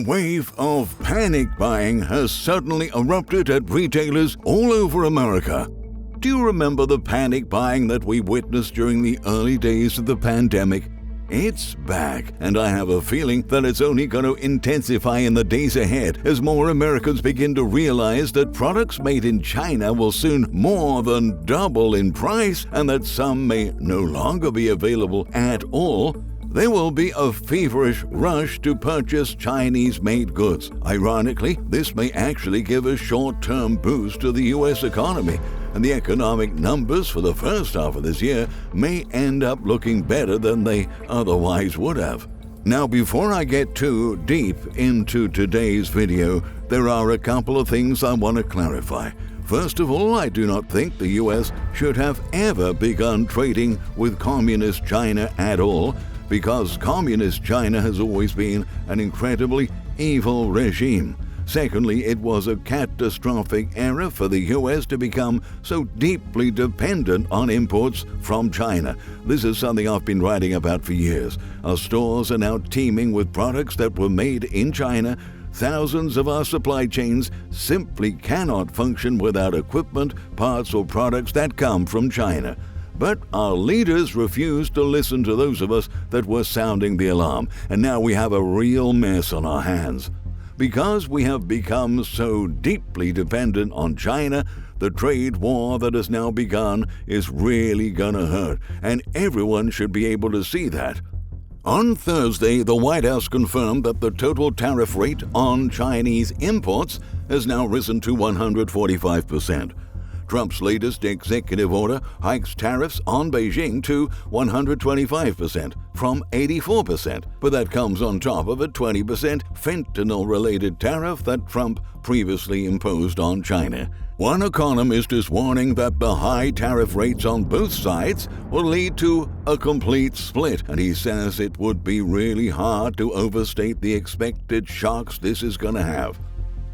A wave of panic buying has suddenly erupted at retailers all over America. Do you remember the panic buying that we witnessed during the early days of the pandemic? It's back, and I have a feeling that it's only going to intensify in the days ahead as more Americans begin to realize that products made in China will soon more than double in price and that some may no longer be available at all. There will be a feverish rush to purchase Chinese-made goods. Ironically, this may actually give a short-term boost to the U.S. economy, and the economic numbers for the first half of this year may end up looking better than they otherwise would have. Now, before I get too deep into today's video, there are a couple of things I want to clarify. First of all, I do not think the U.S. should have ever begun trading with Communist China at all, because Communist China has always been an incredibly evil regime. Secondly, it was a catastrophic error for the U.S. to become so deeply dependent on imports from China. This is something I've been writing about for years. Our stores are now teeming with products that were made in China. Thousands of our supply chains simply cannot function without equipment, parts, or products that come from China. But our leaders refused to listen to those of us that were sounding the alarm, and now we have a real mess on our hands. Because we have become so deeply dependent on China, the trade war that has now begun is really gonna hurt, and everyone should be able to see that. On Thursday, the White House confirmed that the total tariff rate on Chinese imports has now risen to 145%. Trump's latest executive order hikes tariffs on Beijing to 125% from 84%, but that comes on top of a 20% fentanyl-related tariff that Trump previously imposed on China. One economist is warning that the high tariff rates on both sides will lead to a complete split, and he says it would be really hard to overstate the expected shocks this is going to have.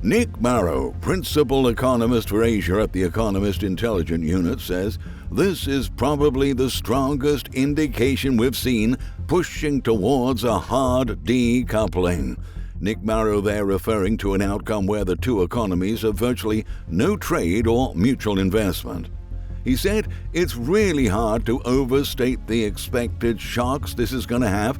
Nick Marrow, principal economist for Asia at the Economist Intelligence Unit, says this is probably the strongest indication we've seen pushing towards a hard decoupling. Nick Marrow there referring to an outcome where the two economies have virtually no trade or mutual investment. He said it's really hard to overstate the expected shocks this is going to have,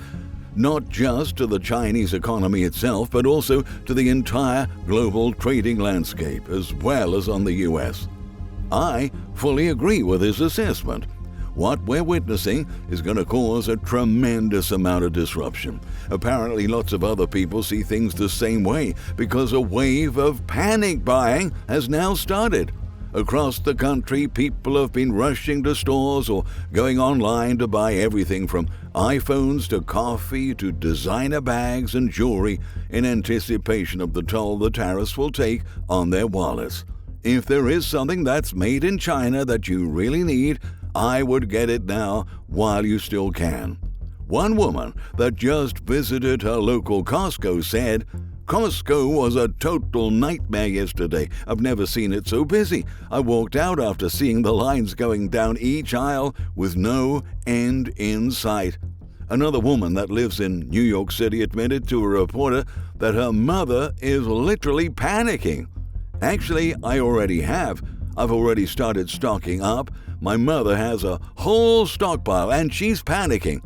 not just to the Chinese economy itself, but also to the entire global trading landscape, as well as on the U.S. I fully agree with his assessment. What we're witnessing is going to cause a tremendous amount of disruption. Apparently, lots of other people see things the same way because a wave of panic buying has now started. Across the country, people have been rushing to stores or going online to buy everything from iPhones to coffee to designer bags and jewelry in anticipation of the toll the tariffs will take on their wallets. If there is something that's made in China that you really need, I would get it now while you still can. One woman that just visited her local Costco said, "Costco was a total nightmare yesterday. I've never seen it so busy. I walked out after seeing the lines going down each aisle with no end in sight." Another woman that lives in New York City admitted to a reporter that her mother is literally panicking. "Actually, I already have. I've already started stocking up. My mother has a whole stockpile and she's panicking.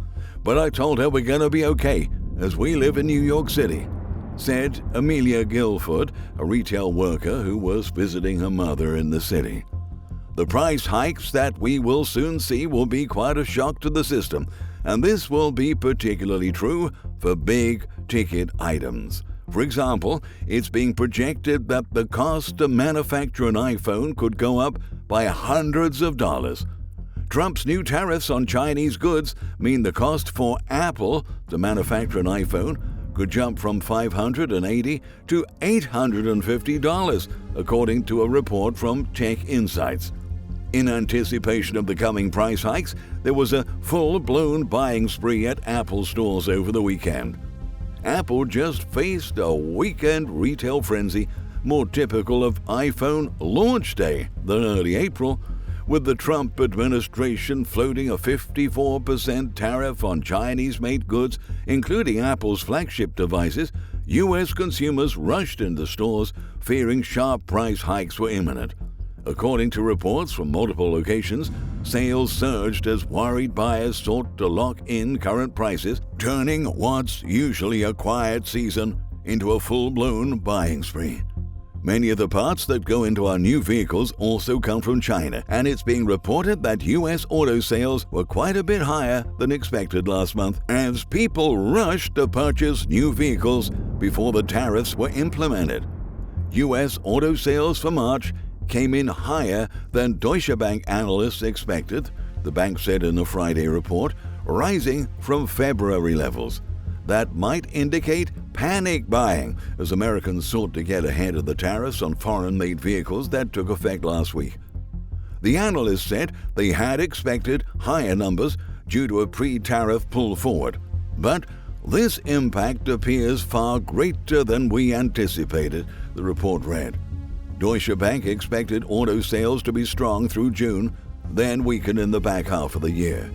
But I told her we're going to be okay, as we live in New York City," said Amelia Guilford, a retail worker who was visiting her mother in the city. The price hikes that we will soon see will be quite a shock to the system, and this will be particularly true for big-ticket items. For example, it's being projected that the cost to manufacture an iPhone could go up by hundreds of dollars. Trump's new tariffs on Chinese goods mean the cost for Apple to manufacture an iPhone could jump from $580 to $850, according to a report from Tech Insights. In anticipation of the coming price hikes, there was a full-blown buying spree at Apple stores over the weekend. Apple just faced a weekend retail frenzy more typical of iPhone launch day than early April, with the Trump administration floating a 54% tariff on Chinese-made goods, including Apple's flagship devices, U.S. consumers rushed into stores fearing sharp price hikes were imminent. According to reports from multiple locations, sales surged as worried buyers sought to lock in current prices, turning what's usually a quiet season into a full-blown buying spree. Many of the parts that go into our new vehicles also come from China, and it's being reported that U.S. auto sales were quite a bit higher than expected last month as people rushed to purchase new vehicles before the tariffs were implemented. U.S. auto sales for March came in higher than Deutsche Bank analysts expected, the bank said in a Friday report, rising from February levels. That might indicate panic buying as Americans sought to get ahead of the tariffs on foreign-made vehicles that took effect last week. The analysts said they had expected higher numbers due to a pre-tariff pull forward, but this impact appears far greater than we anticipated, the report read. Deutsche Bank expected auto sales to be strong through June, then weaken in the back half of the year.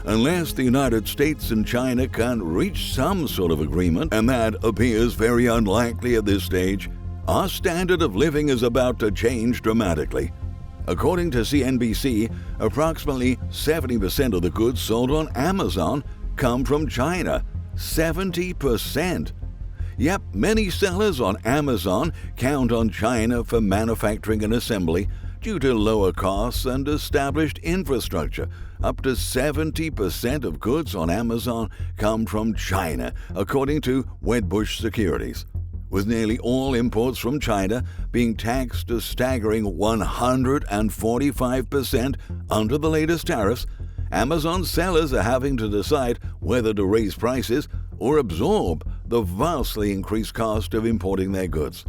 Unless the United States and China can reach some sort of agreement, and that appears very unlikely at this stage, our standard of living is about to change dramatically. According to CNBC, approximately 70% of the goods sold on Amazon come from China. 70%! Yep, many sellers on Amazon count on China for manufacturing and assembly due to lower costs and established infrastructure. Up to 70% of goods on Amazon come from China, according to Wedbush Securities. With nearly all imports from China being taxed a staggering 145% under the latest tariffs, Amazon sellers are having to decide whether to raise prices or absorb the vastly increased cost of importing their goods.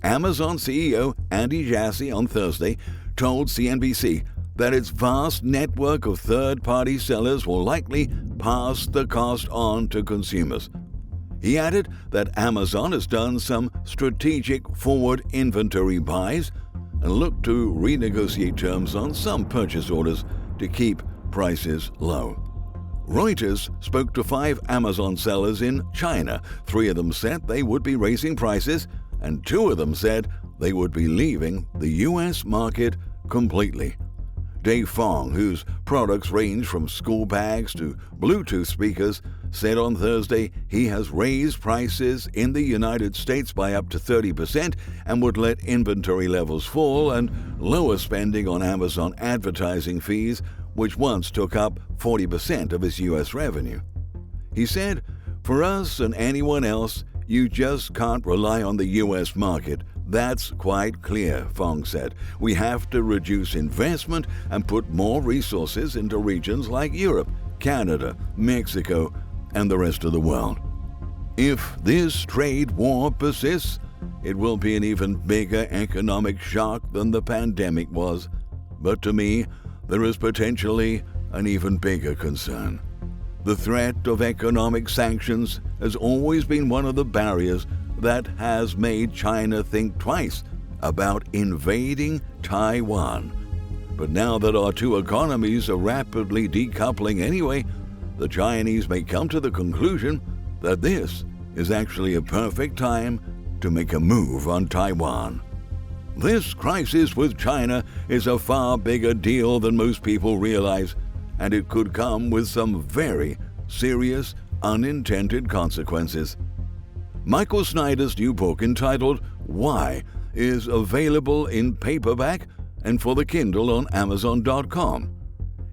Amazon CEO Andy Jassy on Thursday told CNBC that its vast network of third-party sellers will likely pass the cost on to consumers. He added that Amazon has done some strategic forward inventory buys and looked to renegotiate terms on some purchase orders to keep prices low. Reuters spoke to 5 Amazon sellers in China. 3 of them said they would be raising prices, and 2 of them said they would be leaving the U.S. market completely. Dave Fong, whose products range from school bags to Bluetooth speakers, said on Thursday he has raised prices in the United States by up to 30% and would let inventory levels fall and lower spending on Amazon advertising fees, which once took up 40% of his U.S. revenue. He said, "For us and anyone else, you just can't rely on the U.S. market. That's quite clear," Fong said. "We have to reduce investment and put more resources into regions like Europe, Canada, Mexico, and the rest of the world. If this trade war persists, it will be an even bigger economic shock than the pandemic was. But to me, there is potentially an even bigger concern. The threat of economic sanctions has always been one of the barriers that has made China think twice about invading Taiwan. But now that our two economies are rapidly decoupling anyway, the Chinese may come to the conclusion that this is actually a perfect time to make a move on Taiwan. This crisis with China is a far bigger deal than most people realize, and it could come with some very serious unintended consequences." Michael Snyder's new book entitled Why is available in paperback and for the Kindle on Amazon.com.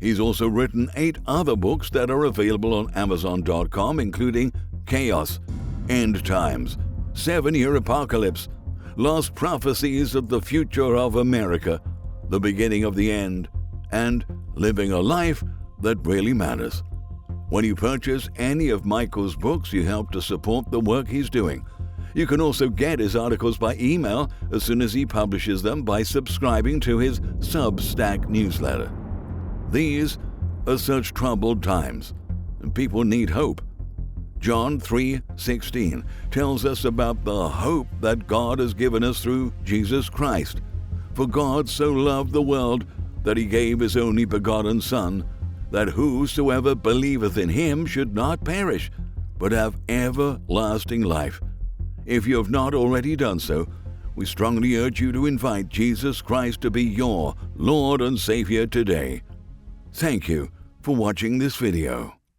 He's also written 8 other books that are available on Amazon.com, including Chaos, End Times, 7-Year Apocalypse, Lost Prophecies of the Future of America, The Beginning of the End, and Living a Life That Really Matters. When you purchase any of Michael's books, you help to support the work he's doing. You can also get his articles by email as soon as he publishes them by subscribing to his Substack newsletter. These are such troubled times, and people need hope. John 3:16 tells us about the hope that God has given us through Jesus Christ. "For God so loved the world that he gave his only begotten Son, that whosoever believeth in him should not perish, but have everlasting life." If you have not already done so, we strongly urge you to invite Jesus Christ to be your Lord and Savior today. Thank you for watching this video.